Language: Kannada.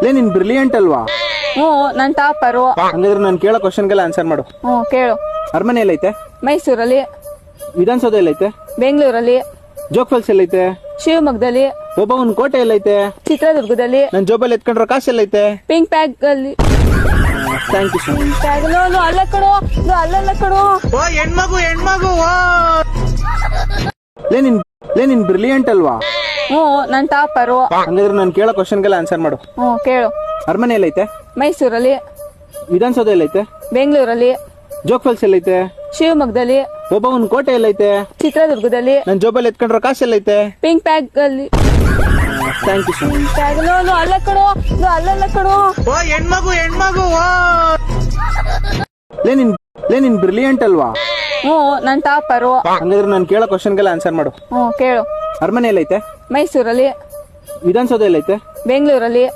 ಲೇ ನೀನ್ ಬ್ರಿಲಿಯಂಟ್ ಅಲ್ವಾ? ಹ್ಞೂ ನನ್ ಟಾಪರು. ಹಂಗಾದ್ರೆ ನಾನು ಕೇಳೋ ಕ್ವಶನ್ಗೆಲ್ಲ ಆನ್ಸರ್ ಮಾಡು. ಹ್ಞೂ ಕೇಳು. ಅರಮನೆ ಎಲ್ಲೈತೆ? ಮೈಸೂರಲ್ಲಿ. ವಿಧಾನಸೌಧ ಎಲ್ಲೈತೆ? ಬೆಂಗಳೂರಲ್ಲಿ. ಜೋಗ್ ಫಾಲ್ಸ್ ಎಲ್ಲೈತೆ? ಶಿವಮೊಗ್ಗದಲ್ಲಿ. ಒಬ್ಬವನ್ ಕೋಟೆ ಎಲ್ಲೈತೆ? ಚಿತ್ರದುರ್ಗದಲ್ಲಿ. ನನ್ ಜೋಬಲ್ಲಿ ಎತ್ಕೊಂಡ್ರ ಕಾಸು ಎಲ್ಲೈತೆ? ಪಿಂಕ್ ಬ್ಯಾಗ್ ಅಲ್ಲಿ. Thank you sir. ಬ್ಯಾಗ್ ಅಲ್ಲ ಕಣೋ, ಅಲ್ಲಲ್ಲ ಕಣೋ. ಲೇ ನೀನ್ ಬ್ರಿಲಿಯಂಟ್ ಅಲ್ವಾ? ಹ್ಞೂ ನನ್ ಟಾಪರು. ಹಂಗಾದ್ರೆ ನಾನು ಕೇಳೋ ಕ್ವಶನ್ಗೆಲ್ಲ ಆನ್ಸರ್ ಮಾಡು. ಹ್ಞೂ ಕೇಳು. ಅರಮನೆ ಎಲ್ಲೈತೆ? ಮೈಸೂರಲ್ಲಿ. ವಿಧಾನಸೌಧ ಎಲ್ಲೈತೆ? ಬೆಂಗಳೂರಲ್ಲಿ. ಜೋಗ್ ಫಾಲ್ಸ್ ಎಲ್ಲೈತೆ? ಶಿವಮೊಗ್ಗದಲ್ಲಿ. ಒಬ್ಬವನ್ ಕೋಟೆ ಎಲ್ಲೈತೆ? ಚಿತ್ರದುರ್ಗದಲ್ಲಿ. ನನ್ ಜೋಬಲ್ಲಿ ಎತ್ಕೊಂಡ್ರ ಕಾಸು ಎಲ್ಲೈತೆ? ಪಿಂಕ್ ಬ್ಯಾಗ್ ಅಲ್ಲಿ. Thank you sir. ಬ್ಯಾಗ್ ಅಲ್ಲ ಕಣೋ, ಅಲ್ಲಲ್ಲ ಕಣೋ. ಲೇ ನೀನ್ ಬ್ರಿಲಿಯಂಟ್ ಅಲ್ವಾ? ಹ್ಞೂ ನನ್ ಟಾಪರು. ಹಂಗಾದ್ರೆ ನಾನು ಕೇಳೋ ಕ್ವಶನ್ಗೆಲ್ಲ ಆನ್ಸರ್ ಮಾಡು. ಹ್ಞೂ ಕೇಳು. ಅರಮನೆ ಎಲ್ಲೈತೆ? ಮೈಸೂರಲ್ಲಿ. ವಿಧಾನಸೌಧ ಎಲ್ಲೈತೆ? ಬೆಂಗಳೂರಲ್ಲಿ.